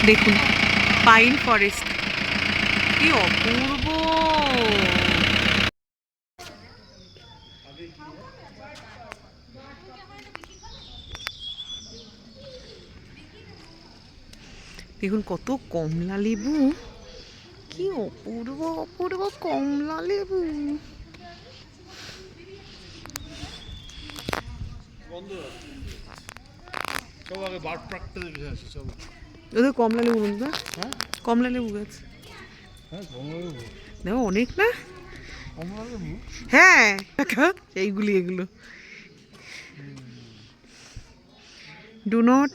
দেখুন pine forest, কি অপূর্ব। দেখুন কত কমলা লেবু, কি অপূর্ব অপূর্ব কমলা লেবু। ওদের কমলা লেবু না, কমলা লেবু গাছ দেখো অনেক না। হ্যাঁ এইগুলি এগুলো। Do not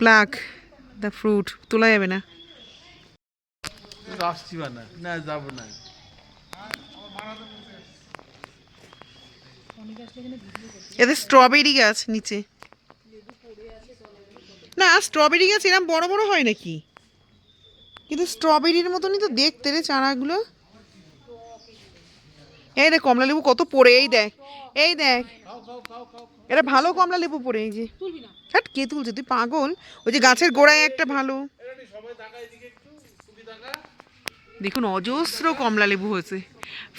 pluck the fruit, তোলা যাবে না। এদের স্ট্রবেরি গাছ নিচে না, স্ট্রবেরি গাছ এরকম বড় বড় হয় নাকি? কিন্তু স্ট্রবেরির মতনই তো দেখতে রে চারাগুলো। এই দেখ কমলা লেবু কত পড়ে, এই দেখ এই দেখ, এটা ভালো কমলা লেবু পড়ে। এই যে হ্যাঁ, কে তুলছে? তুই পাগল। ওই যে গাছের গোড়ায় একটা ভালো। দেখুন অজস্র কমলা লেবু হয়েছে,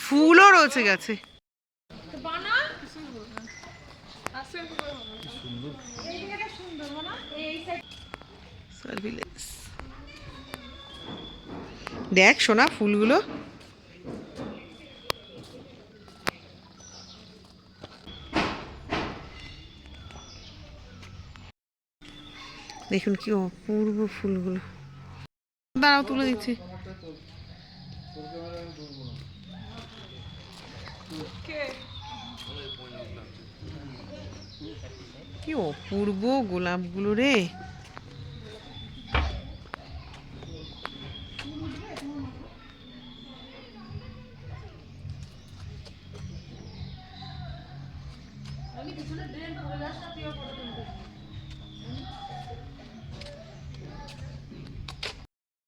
ফুলও রয়েছে গাছে। দেখ সোনা ফুলগুলো, দেখুন কি অপূর্ব ফুলগুলো। দাঁড়াও তুলে দিচ্ছি। কি অপূর্ব গোলাপগুলো রে।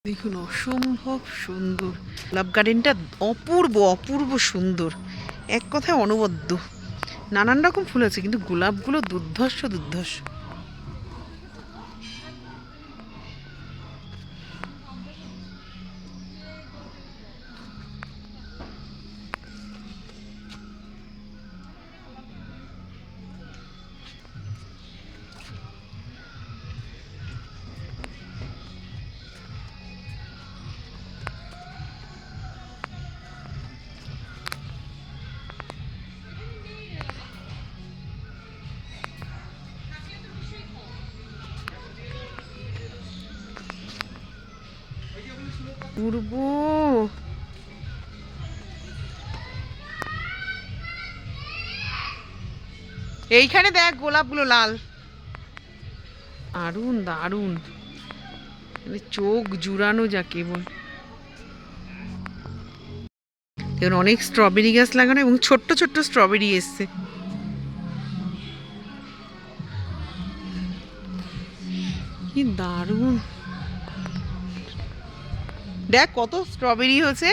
দেখুন অসম্ভব সুন্দর গোলাপ গার্ডেনটা, অপূর্ব অপূর্ব সুন্দর, এক কথায় অনবদ্য। নানান রকম ফুল আছে কিন্তু গোলাপগুলো দুর্ধর্ষ দুর্ধর্ষ। পূর্ব এইখানে দেখ গোলাপগুলো লাল, দারুণ দারুণ, চোখ জুড়ানো যাকে বল। দেখুন অনেক স্ট্রবেরি গাছ লাগানো এবং ছোট্ট ছোট্ট স্ট্রবেরি এসছে। কি দারুণ, দেখ কত স্ট্রবেরি হয়েছে,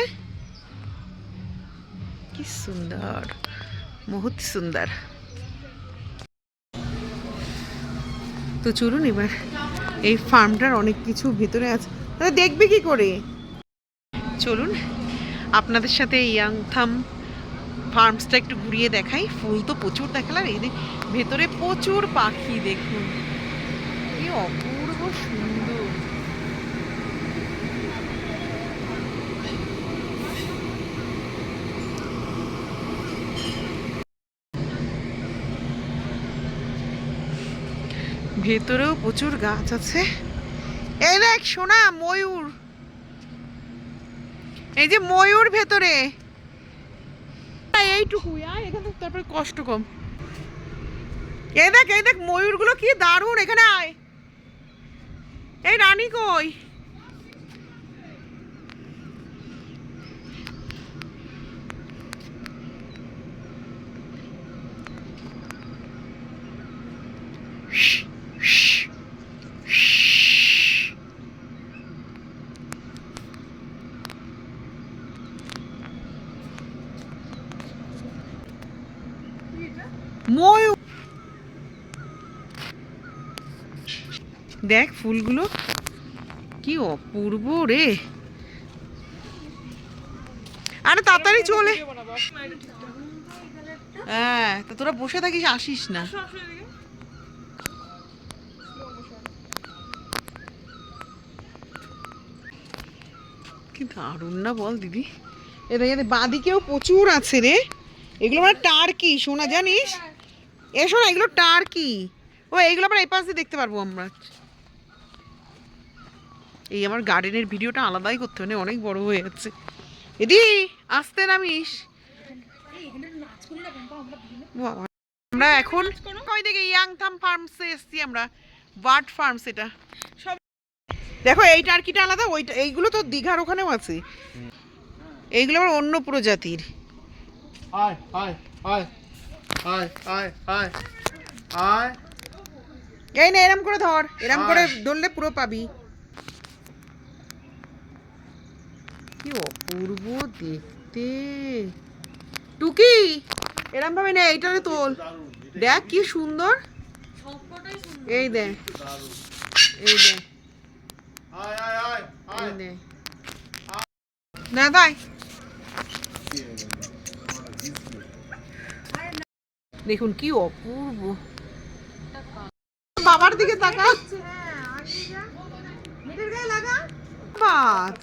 কি সুন্দর, বহুত সুন্দর। তো চলুন এবার, এই ফার্মটার অনেক কিছু ভেতরে আছে, তাহলে দেখবে কি করে। চলুন আপনাদের সাথে ইয়াংথাম ফার্মসটা একটু ঘুরিয়ে দেখাই। ফুল তো প্রচুর দেখালাম, এই ভেতরে প্রচুর পাখি, দেখুন কি অপূর্ব সুন্দর। ভেতরেও প্রচুর গাছ আছে। এই দেখ সোনা ময়ূর, এই যে ময়ূর ভেতরে, এইটুকু এখানে, তারপরে কষ্ট কম। এই দেখ ময়ূরগুলো কি দারুণ, এখানে আয়। এই রানী কই? ময়ূর দেখ ফুলগুলো কি অপূর্ব রে। আরে তাড়াতাড়ি চলে। হ্যাঁ, তা তোরা বসে থাকিস, আসিস না। কি দারুণ না বল দিদি। এদের বাঁদিকেও প্রচুর আছে রে। এগুলো মানে টার্কি, শোনা জানিস? এসো না, এগুলো টার্কি। ও এইগুলো আবার এই পাশ দিয়ে দেখতে পারবো আমরা। এই আমার গার্ডেনের ভিডিওটা আলাদাই করতে মানে অনেক বড় হয়ে যাচ্ছে। এদি আসতে নামিস। বাবা, আমরা এখন ওই দিকে ইয়াংথাম ফার্মসে এসেছি আমরা। বার্ড ফার্মস এটা। সব দেখো, এই টার্কিটা আলাদা, ওইটা এইগুলো তো দীঘার ওখানেও আছে। এইগুলো আবার অন্য প্রজাতির। আয় আয় আয় আয় আয় আয় আয়। এই না, এরম করে ধর, এরম করে ধরলে পুরো পাবি। কি অপূর্ব দেখতে। টুকি এরম ভাবে না, এইটারে তোল। দেখ কি সুন্দর। এই দেখ, এই দেখ, আয় আয় আয় এই আয়। দেখ। না তাই দেখুন কি অপূর্ব। বাবার দিকে তাকা। বাদ।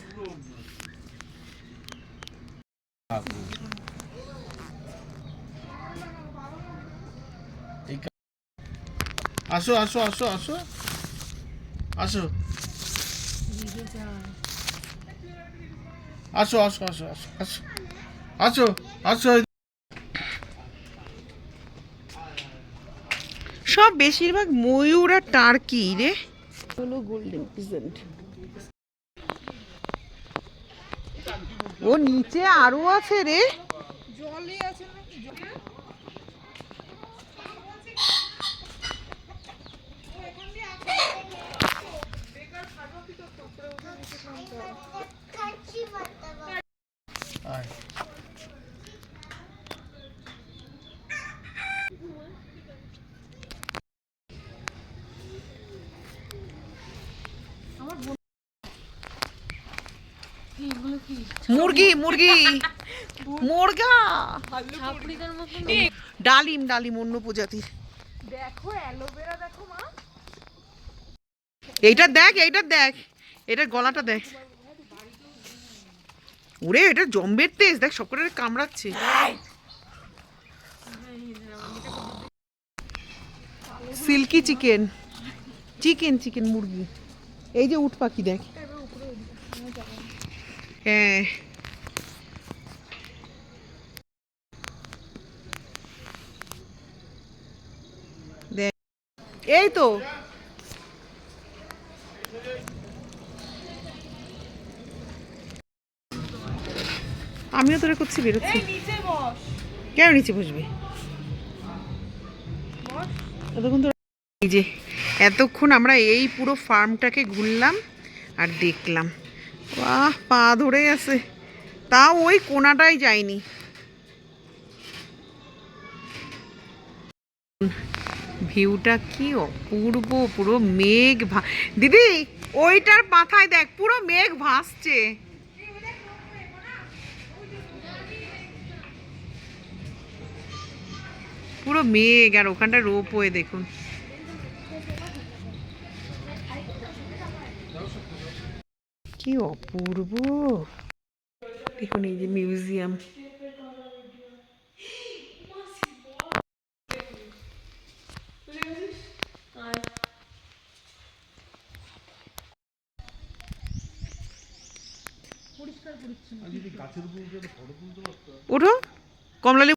আসো আসো আসো আসো আসো আসো আসো আসো আসো আসো আসো আসো। সব বেশিরভাগ ময়ূর আর টার্কি রে। হলো গোল্ডেন পিজেন্ট। ও নিচে আরো আছে রে। জলে আছে না? আয়। মুরগি মুরগি মুরগা। ডালিম ডালিম অন্য প্রজাতির। দেখো অ্যালোভেরা, দেখো মা। এইটা দেখ, এইটা দেখ, এটার গলাটা দেখ। ওরে এটা জম্বের তেজ, দেখ সব করে কামড়াচ্ছে। সিল্কি চিকেন, চিকেন চিকেন মুরগি। এই যে উট পাখি দেখ। হ্যাঁ দেখ, এই তো আমিও তোরে করছি, বেরোচ্ছি। কেন নিচে বসবে? এতক্ষণ তো এই যে এতক্ষণ আমরা এই পুরো ফার্মটাকে ঘুরলাম আর দেখলাম। বাহ, পা ধরে গেছে, তাও ওই কোনাটাই যায়নি। ভিউটা কি অপূর্ব, পুরো মেঘ দিদি ওইটার মাথায় দেখ, পুরো মেঘ ভাসছে। পুরো মেঘ, আর ওখানটা রোপওয়ে দেখুন। কি অপূর্ব দেখুন, এই যে মিউজিয়াম। ওঠো কমলালি।